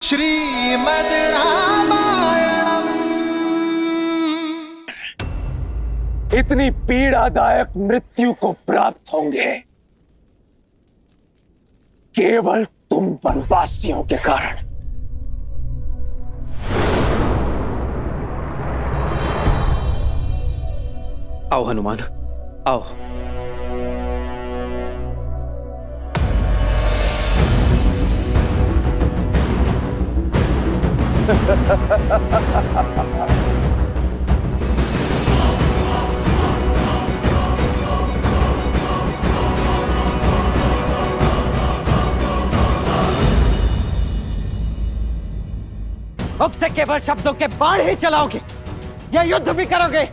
श्रीमद् रामायणम। इतनी पीड़ादायक मृत्यु को प्राप्त होंगे केवल तुम वनवासियों के कारण। आओ हनुमान, आओ। मुख से केवल शब्दों के बाण ही चलाओगे या युद्ध भी करोगे?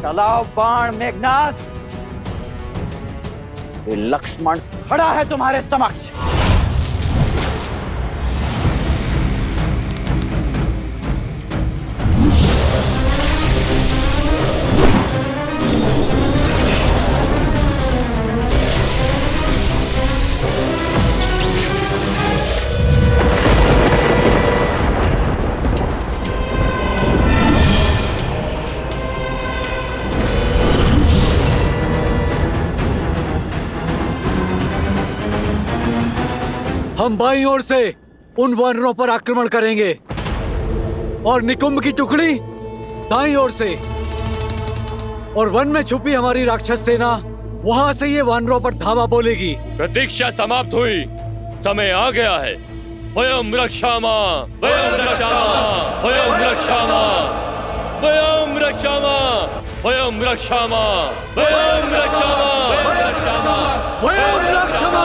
चलाओ बाण मेघनाथ। ये लक्ष्मण खड़ा है तुम्हारे समक्ष। हम बाईं ओर से उन वानरों पर आक्रमण करेंगे और निकुंभ की टुकड़ी दाईं ओर से, और वन में छुपी हमारी राक्षस सेना वहां से ये वानरों पर धावा बोलेगी। प्रतीक्षा समाप्त हुई, समय आ गया है। वयम रक्षामा, वयम रक्षामा, वयम रक्षामा, वयम रक्षामा, वयम रक्षामा, वयम रक्षामा, वयम रक्षामा, वयम रक्षामा।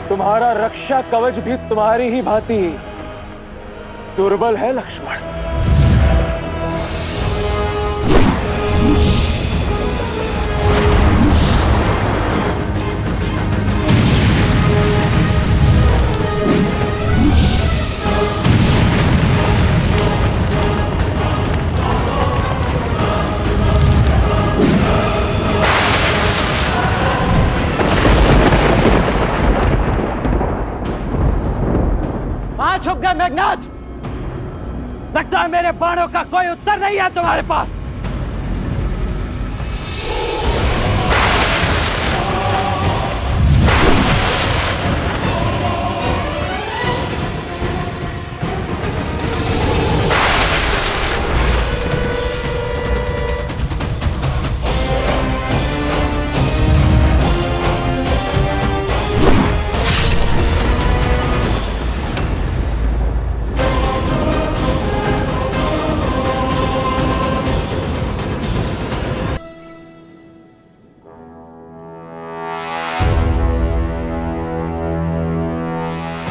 तुम्हारा रक्षा कवच भी तुम्हारी ही भांति दुर्बल है लक्ष्मण। छुप गए मेघनाथ। लगता है मेरे बाणों का कोई उत्तर नहीं है तुम्हारे पास।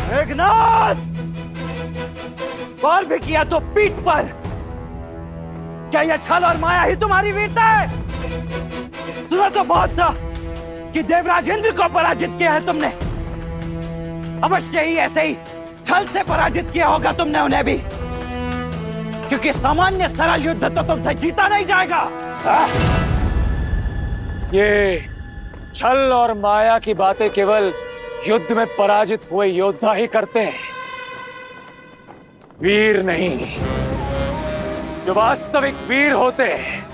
मेघनाथ, बार भी किया तो पीठ पर। क्या यह छल और माया ही तुम्हारी वीरता है? सुना तो बहुत था कि देवराज इंद्र को पराजित किया है तुमने। अवश्य ही ऐसे ही छल से पराजित किया होगा तुमने उन्हें भी, क्योंकि सामान्य सरल युद्ध तो तुमसे जीता नहीं जाएगा। ये छल और माया की बातें केवल युद्ध में पराजित हुए योद्धा ही करते हैं, वीर नहीं। जो वास्तविक वीर होते हैं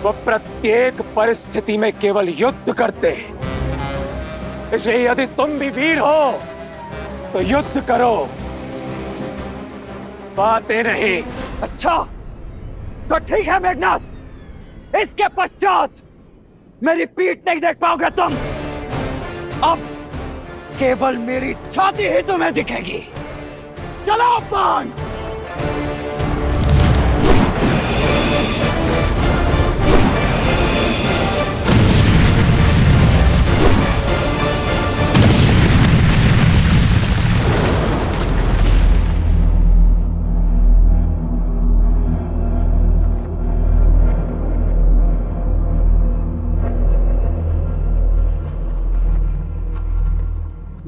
वो प्रत्येक परिस्थिति में केवल युद्ध करते हैं। इसलिए यदि तुम भी वीर हो तो युद्ध करो, बातें नहीं। अच्छा तो ठीक है मेघनाथ, इसके पश्चात मेरी पीठ नहीं देख पाओगे तुम। अब केवल मेरी छाती ही तुम्हें दिखेगी। चलो बाण।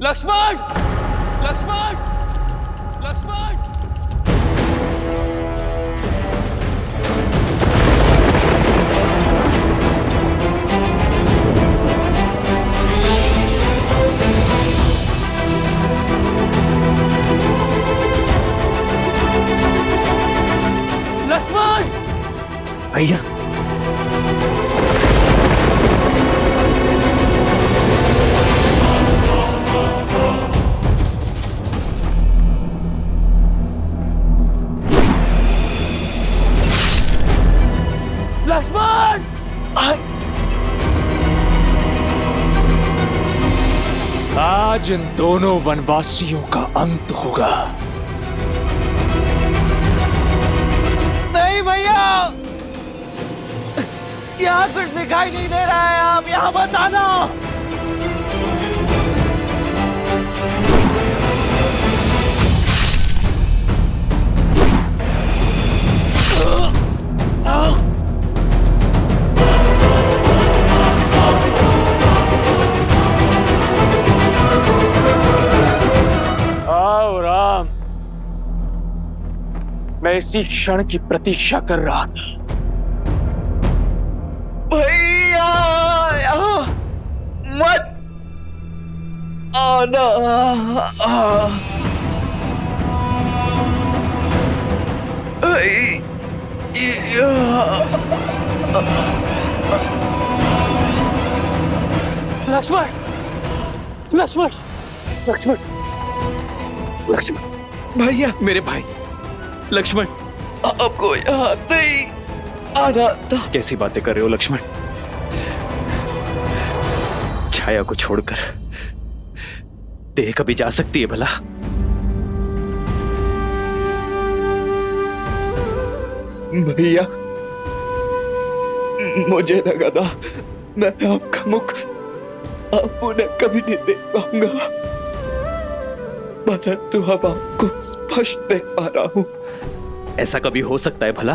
लक्ष्मण, लक्ष्मण, भैया लक्ष्मण आज इन दोनों वनवासियों का अंत होगा। नहीं भैया, यहाँ कुछ दिखाई नहीं दे रहा है, आप यहाँ मत आना। आओ राम, मैं इसी क्षण की प्रतीक्षा कर रहा था। भैया यहाँ मत आना। लक्ष्मण लक्ष्मण लक्ष्मण लक्ष्मण भैया मेरे भाई लक्ष्मण, आपको यहाँ नहीं आना था। कैसी बातें कर रहे हो लक्ष्मण? छाया को छोड़कर देह कभी जा सकती है भला? भैया मुझे लगा था मैं आपका मुख आप उन्हें कभी नहीं देख पाऊंगा, परंतु अब आपको स्पष्ट देख पा रहा हूं। ऐसा कभी हो सकता है भला?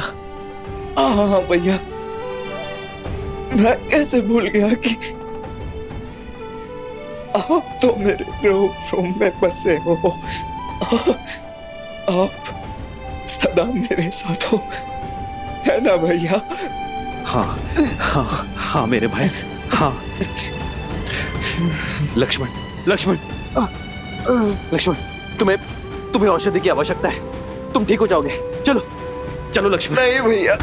हाँ भैया, मैं कैसे भूल गया कि आप तो मेरे रूम में बसे हो। आप सदा मेरे साथ हो, है ना भैया? हाँ हाँ हाँ मेरे भाई, हाँ। लक्ष्मण लक्ष्मण लक्ष्मण, तुम्हें औषधि की आवश्यकता है, तुम ठीक हो जाओगे। चलो चलो लक्ष्मण। नहीं भैया।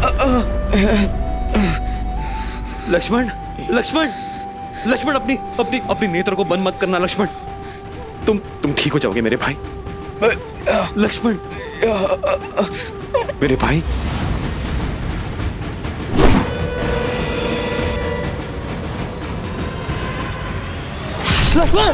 लक्ष्मण लक्ष्मण लक्ष्मण, अपनी अपनी अपनी नेत्र को बंद मत करना लक्ष्मण, तुम ठीक हो जाओगे मेरे भाई। लक्ष्मण मेरे भाई। लक्ष्मण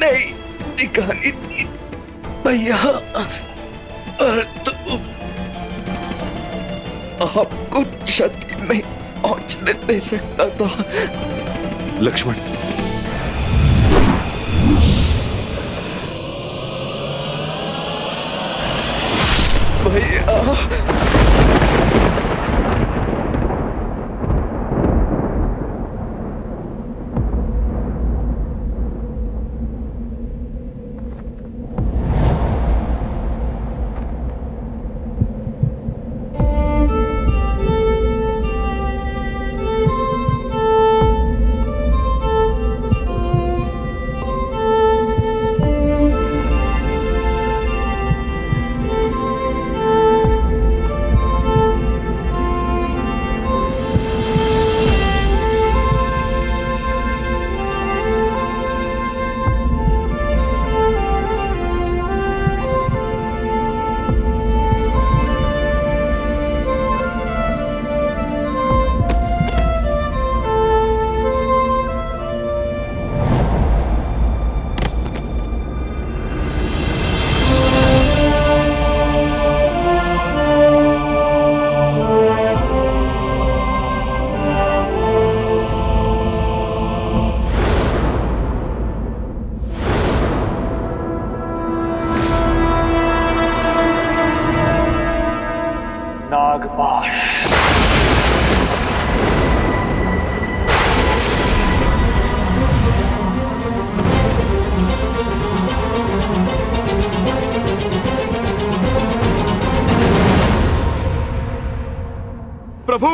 नहीं दिखानी थी भैया, तो आपको क्षति नहीं पहुंचने दे सकता था। लक्ष्मण भैया नागपाश। प्रभु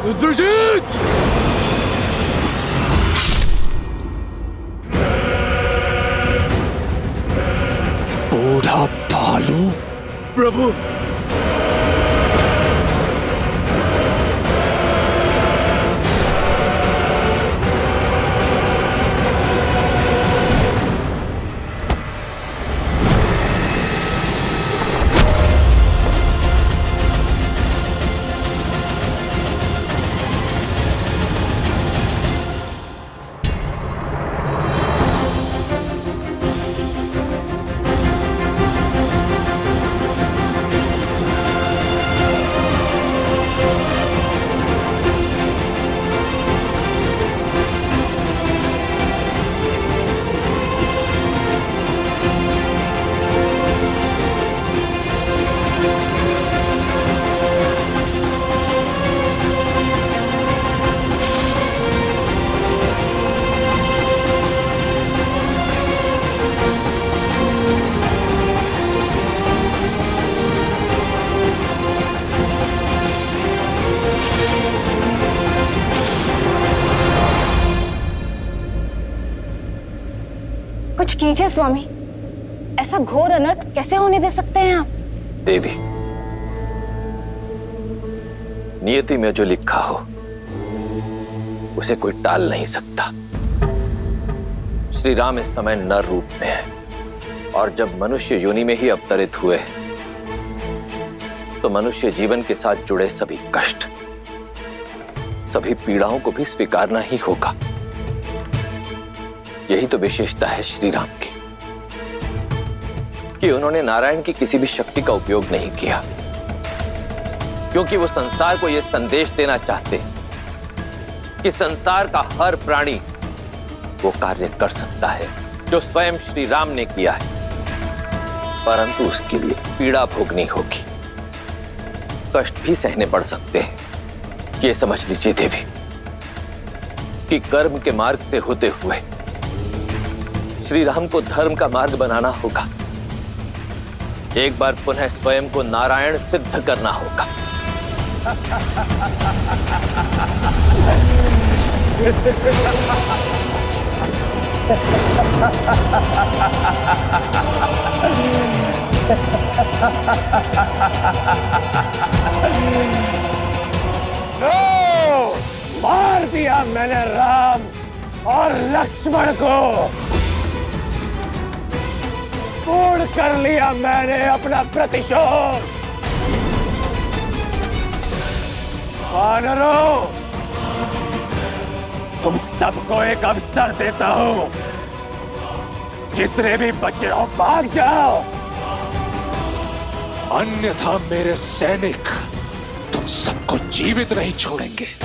रुद्रजीत! बूढ़ा भालू। प्रभु, कुछ कीजिए स्वामी, ऐसा घोर अनर्थ कैसे होने दे सकते हैं आप? देवी, नियति में जो लिखा हो उसे कोई टाल नहीं सकता। श्री राम इस समय नर रूप में है और जब मनुष्य योनि में ही अवतरित हुए तो मनुष्य जीवन के साथ जुड़े सभी कष्ट, सभी पीड़ाओं को भी स्वीकारना ही होगा। यही तो विशेषता है श्री राम की कि उन्होंने नारायण की किसी भी शक्ति का उपयोग नहीं किया, क्योंकि वो संसार को यह संदेश देना चाहते कि संसार का हर प्राणी वो कार्य कर सकता है जो स्वयं श्री राम ने किया है, परंतु उसके लिए पीड़ा भोगनी होगी, कष्ट भी सहने पड़ सकते हैं। ये समझ लीजिए देवी कि कर्म के मार्ग से होते हुए श्री राम को धर्म का मार्ग बनाना होगा। एक बार पुनः स्वयं को नारायण सिद्ध करना होगा। मार दिया मैंने राम और लक्ष्मण को, पूर्ण कर लिया मैंने अपना प्रतिशोध। वानरों, तुम सबको एक अवसर देता हूं, जितने भी बचे हो भाग जाओ, अन्यथा मेरे सैनिक तुम सबको जीवित नहीं छोड़ेंगे।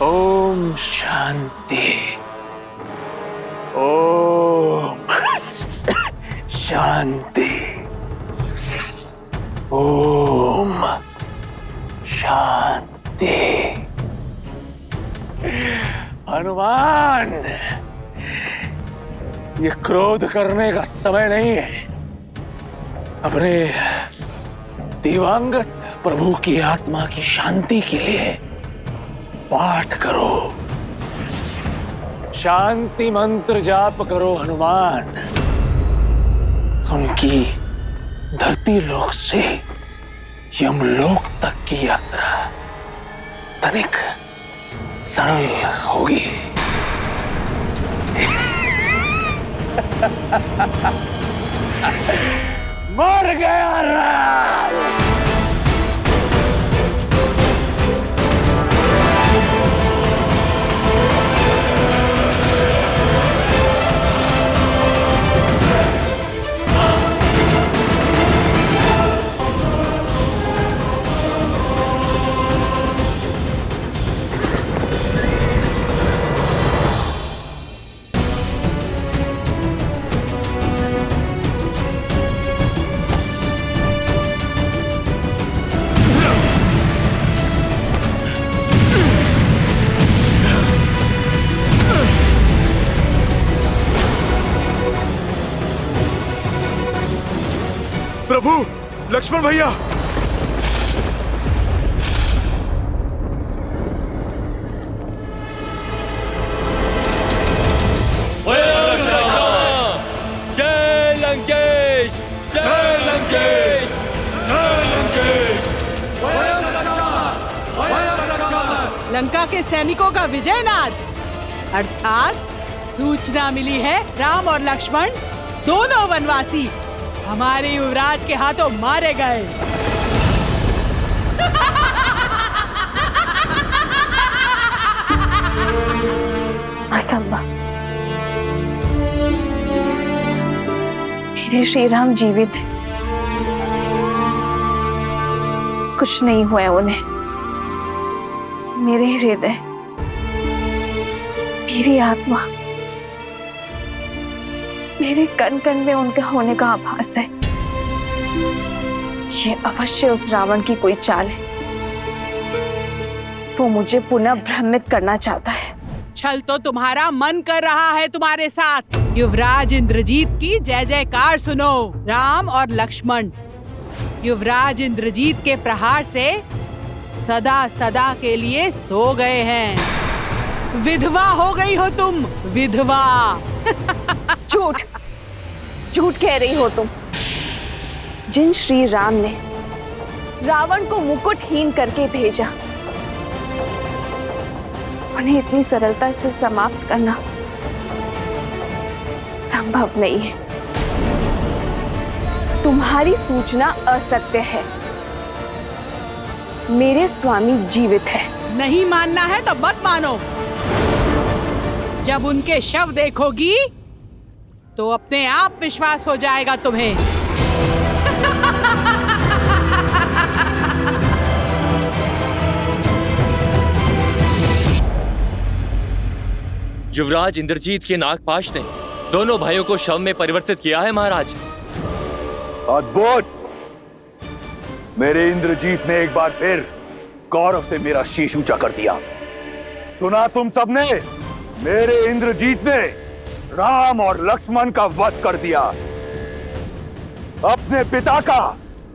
ओम शांति, ओम शांति, ओम शांति। हनुमान, ये क्रोध करने का समय नहीं है। अपने दिवंगत प्रभु की आत्मा की शांति के लिए पाठ करो, शांति मंत्र जाप करो हनुमान। उनकी धरती लोक से यमलोक तक की यात्रा तनिक सरल होगी। मर गया राम। प्रभु, लक्ष्मण भैया। जय लंकेश, जय लंकेश, जय लंकेश। लंका के सैनिकों का विजय नाद, अर्थात सूचना मिली है राम और लक्ष्मण दोनों वनवासी हमारे युवराज के हाथों मारे गए। असंभव। मेरे श्री राम जीवित हैं। कुछ नहीं हुआ उन्हें। मेरे हृदय, मेरी आत्मा, मेरे कण कण में उनका होने का आभास है। ये अवश्य उस रावण की कोई चाल है। वो मुझे पुनः भ्रमित करना चाहता है। छल तो तुम्हारा मन कर रहा है तुम्हारे साथ। युवराज इंद्रजीत की जय जयकार सुनो। राम और लक्ष्मण युवराज इंद्रजीत के प्रहार से सदा सदा के लिए सो गए हैं। विधवा हो गई हो तुम, विधवा। झूठ, झूठ कह रही हो तुम। जिन श्री राम ने रावण को मुकुटहीन करके भेजा, उन्हें इतनी सरलता से समाप्त करना संभव नहीं है। तुम्हारी सूचना असत्य है। मेरे स्वामी जीवित है। नहीं मानना है तो मत मानो। जब उनके शव देखोगी तो अपने आप विश्वास हो जाएगा तुम्हें। युवराज इंद्रजीत के नागपाश ने दोनों भाइयों को शव में परिवर्तित किया है महाराज। अद्भुत। मेरे इंद्रजीत ने एक बार फिर गौरव से मेरा शीश ऊंचा कर दिया। सुना तुम सबने? मेरे इंद्रजीत ने राम और लक्ष्मण का वध कर दिया। अपने पिता का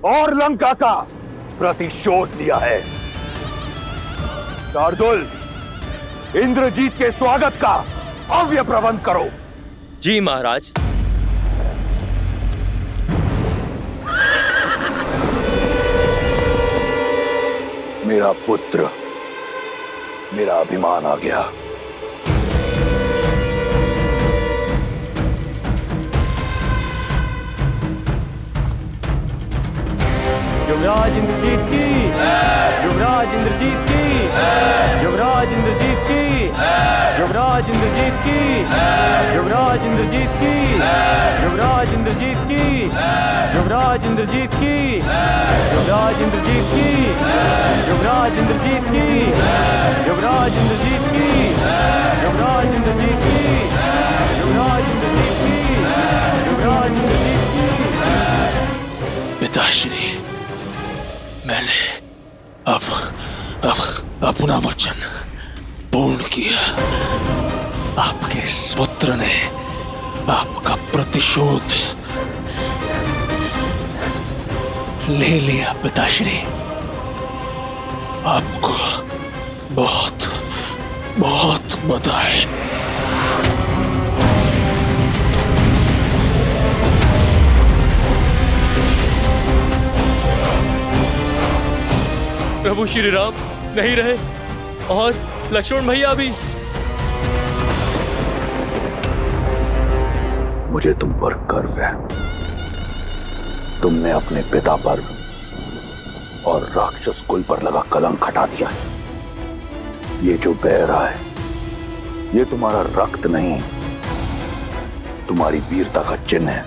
और लंका का प्रतिशोध लिया है। शार्दुल, इंद्रजीत के स्वागत का भव्य प्रबंध करो। जी महाराज। मेरा पुत्र, मेरा अभिमान आ गया। युवराज इंद्रजीत की, युवराज इंद्रजीत की, युवराज इंद्रजीत की, युवराज इंद्रजीत की, युवराज इंद्रजीत की, युवराज इंद्रजीत की, युवराज इंद्रजीत की, युवराज इंद्रजीत की, युवराज इंद्रजीत की, युवराज इंद्रजीत की, युवराज इंद्रजीत की, युवराज इंद्रजीत की, युवराज इंद्रजीत की। पिताश्री, मैंने अब अपना वचन पूर्ण किया। आपके इस पुत्र ने आपका प्रतिशोध ले लिया। पिताश्री, आपको बहुत बहुत बधाई। प्रभु श्री राम नहीं रहे और लक्ष्मण भैया भी। मुझे तुम पर गर्व है। तुमने अपने पिता पर और राक्षस कुल पर लगा कलंक हटा दिया है। ये जो बह रहा है, ये तुम्हारा रक्त नहीं, तुम्हारी वीरता का चिन्ह है।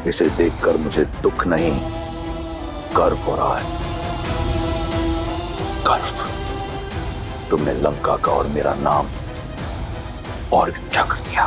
इसे देखकर मुझे दुख नहीं, गर्व हो रहा है। गर्व। तुमने लंका का और मेरा नाम और भी ऊंचा कर दिया।